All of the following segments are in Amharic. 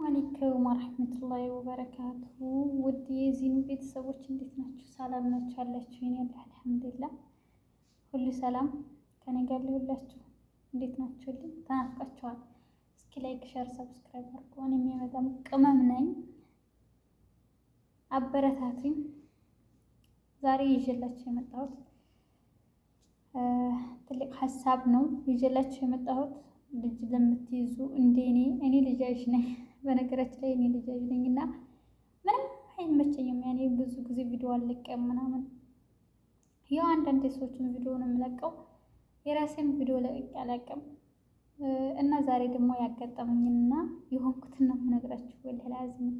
አለይኩም ወራህመቱላሂ ወበረካቱሁ። ውድ የዚኑ ቤተሰቦች እንዴት ናችሁ? ሰላም ናችሁ? አላችሁ? እኔ አልሐምዱሊላህ ሁሉ ሰላም ከኔ ጋር ይሁንላችሁ። እንዴት ናችሁልኝ? ተናፍቃችኋል። እስኪ ላይክ፣ ሼር፣ ሰብስክራይብ አድርጉ። እኔ የሚመጣም ቅመም ነኝ፣ አበረታቱኝ። ዛሬ ይዤላችሁ የመጣሁት ትልቅ ሀሳብ ነው። ይዤላችሁ የመጣሁት ልጅ ለምትይዙ እንደ እኔ ልጃጅ ነኝ። በነገራችን ላይ እኔ ልጃጅ ነኝ እና ምንም አይመቸኝም። ያኔ ብዙ ጊዜ ቪዲዮ አልለቀም ምናምን፣ ያው አንዳንድ ሰዎችን ቪዲዮ ነው የምለቀው፣ የራሴን ቪዲዮ ለቅቄ አላውቅም። እና ዛሬ ደግሞ ያጋጠመኝንና የሆንኩትን ነው የምነግራችሁ። ወላሂ ላዚም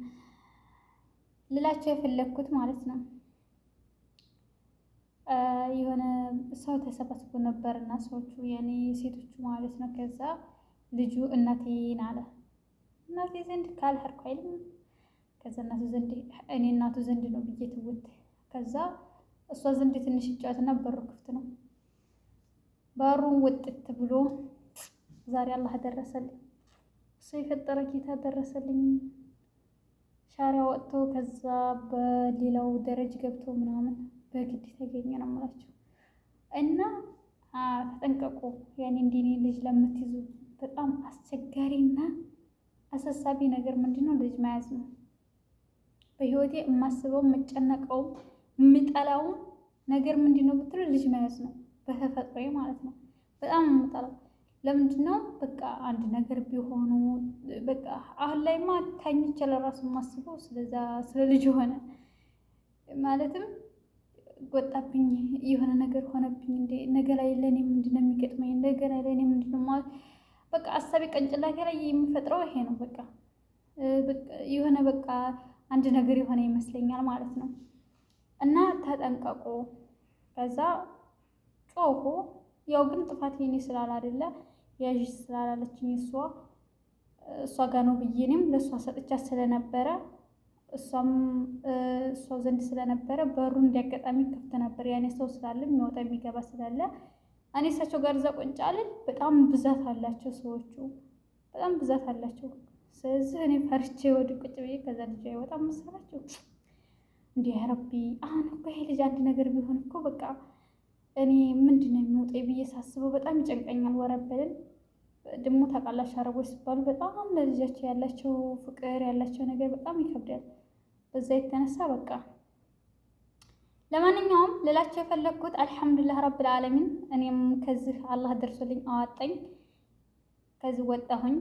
ልላችሁ የፈለግኩት ማለት ነው። የሆነ ሰው ተሰባስቦ ነበርና ሰዎቹ ያኔ ሴቶቹ ማለት ነው። ከዛ ልጁ እናቴን አለ፣ እናቴ ዘንድ ካልሄድኩ አይልም። ከዛ እናቱ ዘንድ እኔ እናቱ ዘንድ ነው ብዬ ትውት። ከዛ እሷ ዘንድ ትንሽ ይጫወትና በሩ ክፍት ነው። በሩን ወጥት ብሎ ዛሬ አላህ ደረሰልኝ፣ እሱ የፈጠረ ጌታ ደረሰልኝ። ሻሪያ ወጥቶ ከዛ በሌላው ደረጃ ገብቶ ምናምን በግድ ተገኘ ነው የምላችሁ። እና ተጠንቀቁ። ያኔ እንዲኔ ልጅ ለምትይዙ በጣም አስቸጋሪና አሳሳቢ ነገር ምንድነው? ልጅ መያዝ ነው። በህይወቴ የማስበው የምጨነቀው የምጠላው ነገር ምንድነው ብትሉ ልጅ መያዝ ነው። በተፈጥሮዬ ማለት ነው። በጣም የምጠላው ለምንድነው? በቃ አንድ ነገር ቢሆኑ በቃ አሁን ላይማ ታኝቼ ለራሱ የማስበው ስለዛ ስለ ልጅ ሆነ ማለትም ወጣብኝ የሆነ ነገር ሆነብኝ እንዴ ነገ ላይ ለኔ ምንድነው የሚገጥመኝ? ነገ ላይ ለኔ ምንድነው ማለት በቃ አሳቢ ቀንጭላቴ ላይ የሚፈጥረው ይሄ ነው። በቃ የሆነ በቃ አንድ ነገር የሆነ ይመስለኛል ማለት ነው። እና ተጠንቀቁ። ከዛ ጮሁ። ያው ግን ጥፋት የኔ ስላል አይደለ ያዥ ስላላለችኝ እሷ ጋር ነው ብዬ እኔም ለእሷ ሰጥቻት ስለነበረ እሷም እሷ ዘንድ ስለነበረ በሩ እንዲያጋጣሚ ከፍተ ነበር። ያኔ ሰው ስላለ የሚወጣ የሚገባ ስላለ እኔ እሳቸው ጋር እዛ ቁጭ አልን። በጣም ብዛት አላቸው ሰዎቹ፣ በጣም ብዛት አላቸው። ስለዚህ እኔ ፈርቼ ወደ ቁጭ ብዬ ከዛ ልጅ አይወጣም መሰላቸው እንዴ? ያ ረቢ አሁን እኮ ይሄ ልጅ አንድ ነገር ቢሆን እኮ በቃ እኔ ምንድን ነው የሚወጣኝ ብዬ ሳስበው በጣም ይጨንቀኛል። ወረበልን ደግሞ ታውቃላችሁ አረቦች ሲባሉ በጣም ለልጃቸው ያላቸው ፍቅር ያላቸው ነገር በጣም ይከብዳል። በዛ የተነሳ በቃ ለማንኛውም ልላቸው የፈለግኩት አልሐምዱሊላህ ረብል ዓለሚን እኔም ከዚህ አላህ ደርሶልኝ አዋጣኝ። ከዚህ ወጣሁኝ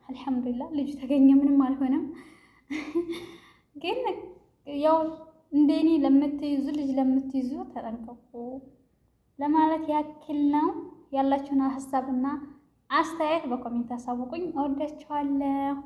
አልሐምዱሊላህ። ልጁ ተገኘ፣ ምንም አልሆነም። ግን ያው እንደኔ ለምትይዙ ልጅ ለምትይዙ ተጠንቀቁ ለማለት ያክል ነው። ያላችሁን ሀሳብና አስተያየት በኮሜንት አሳውቁኝ። እወዳችኋለሁ።